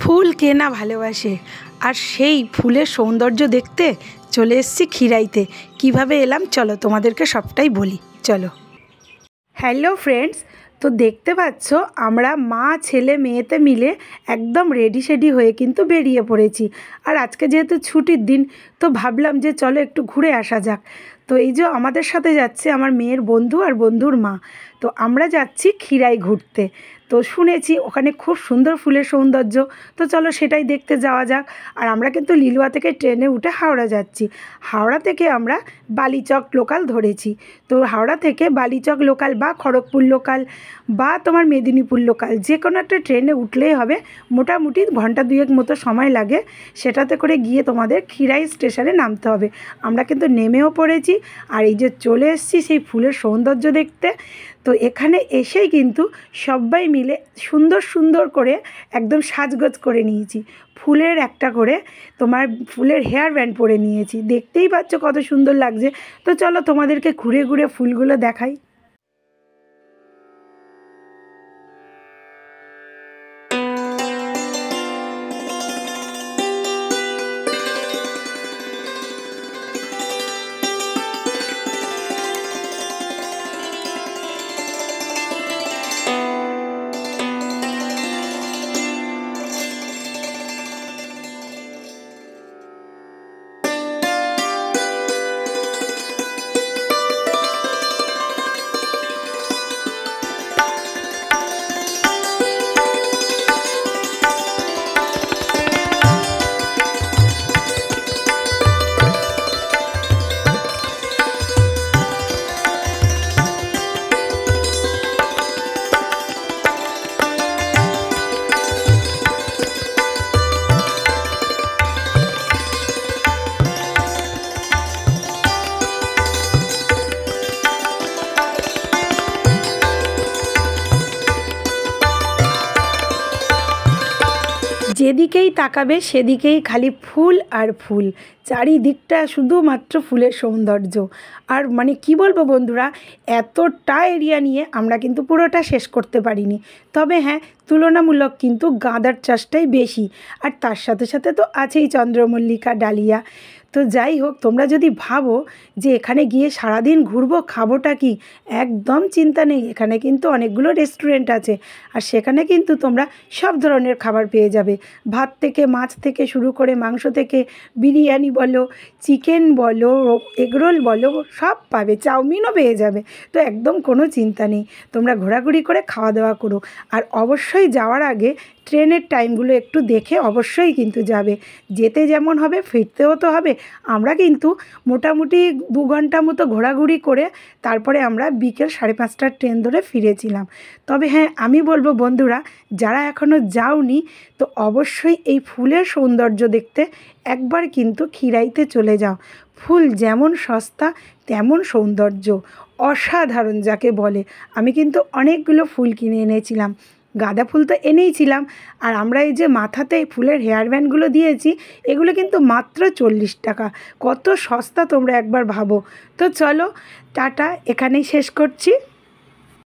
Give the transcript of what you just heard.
ফুল কে না ভালোবাসে। আর সেই ফুলের সৌন্দর্য দেখতে চলে এসেছি খিরাইতে। কিভাবে এলাম চলো তোমাদেরকে সবটাই বলি। চলো। হ্যালো ফ্রেন্ডস, তো দেখতে পাচ্ছ আমরা মা ছেলে মেয়েতে মিলে একদম রেডি শেডি হয়ে কিন্তু বেরিয়ে পড়েছি। আর আজকে যেহেতু ছুটির দিন, তো ভাবলাম যে চলো একটু ঘুরে আসা যাক। তো এই যে আমাদের সাথে যাচ্ছে আমার মেয়ের বন্ধু আর বন্ধুর মা। তো আমরা যাচ্ছি খিরাই ঘুরতে। তো শুনেছি ওখানে খুব সুন্দর ফুলের সৌন্দর্য, তো চলো সেটাই দেখতে যাওয়া যাক। আর আমরা কিন্তু লিলুয়া থেকে ট্রেনে উঠে হাওড়া যাচ্ছি। হাওড়া থেকে আমরা বালিচক লোকাল ধরেছি। তো হাওড়া থেকে বালিচক লোকাল বা খড়গপুর লোকাল বা তোমার মেদিনীপুর লোকাল যে কোনো একটা ট্রেনে উঠলেই হবে। মোটামুটি ঘন্টা দুয়েক মতো সময় লাগে। সেটাতে করে গিয়ে তোমাদের খিরাই স্টেশনে নামতে হবে। আমরা কিন্তু নেমেও পড়েছি। আর এই যে চলে এসেছি সেই ফুলের সৌন্দর্য দেখতে। তো এখানে এসেই কিন্তু সবাই মিলে সুন্দর সুন্দর করে একদম সাজগোজ করে নিয়েছি। ফুলের একটা করে তোমার ফুলের হেয়ার ব্যান্ড পরে নিয়েছি। দেখতেই পাচ্ছ কত সুন্দর লাগছে। তো চলো তোমাদেরকে ঘুরে ঘুরে ফুলগুলো দেখাই। যেদিকেই তাকাবে সেদিকেই খালি ফুল আর ফুল, চারিদিকটা শুধুমাত্র ফুলের সৌন্দর্য। আর মানে কি বলবো বন্ধুরা, এতটা এরিয়া নিয়ে আমরা কিন্তু পুরোটা শেষ করতে পারিনি। তবে হ্যাঁ, তুলনামূলক কিন্তু গাঁদার চাষটাই বেশি। আর তার সাথে সাথে তো আছেই চন্দ্রমল্লিকা, ডালিয়া। তো যাই হোক, তোমরা যদি ভাবো যে এখানে গিয়ে সারাদিন ঘুরবো খাবোটা কি, একদম চিন্তা নেই। এখানে কিন্তু অনেকগুলো রেস্টুরেন্ট আছে। আর সেখানে কিন্তু তোমরা সব ধরনের খাবার পেয়ে যাবে। ভাত থেকে মাছ থেকে শুরু করে মাংস থেকে বিরিয়ানি বলো, চিকেন বলো, এগরোল বলো, সব পাবে। চাউমিনও পেয়ে যাবে। তো একদম কোনো চিন্তা নেই, তোমরা ঘোরাঘুরি করে খাওয়া দাওয়া করো। আর অবশ্যই যাওয়ার আগে ট্রেনের টাইমগুলো একটু দেখে অবশ্যই কিন্তু যাবে। যেতে যেমন হবে ফিরতেও তো হবে। আমরা কিন্তু মোটামুটি 2 ঘন্টা মতো ঘোরাঘুরি করে তারপরে আমরা বিকেল 5:30টার ট্রেন ধরে ফিরেছিলাম। তবে হ্যাঁ, আমি বলবো বন্ধুরা, যারা এখনও যাওনি তো অবশ্যই এই ফুলের সৌন্দর্য দেখতে একবার কিন্তু খিরাইতে চলে যাও। ফুল যেমন সস্তা তেমন সৌন্দর্য, অসাধারণ যাকে বলে। আমি কিন্তু অনেকগুলো ফুল কিনে এনেছিলাম। গাঁদা ফুল তো এনেইছিলাম। আর আমরা এই যে মাথাতে ফুলের হেয়ার ব্যান্ডগুলো দিয়েছি, এগুলো কিন্তু মাত্র 40 টাকা। কত সস্তা তোমরা একবার ভাবো। তো চলো, টাটা, এখানেই শেষ করছি।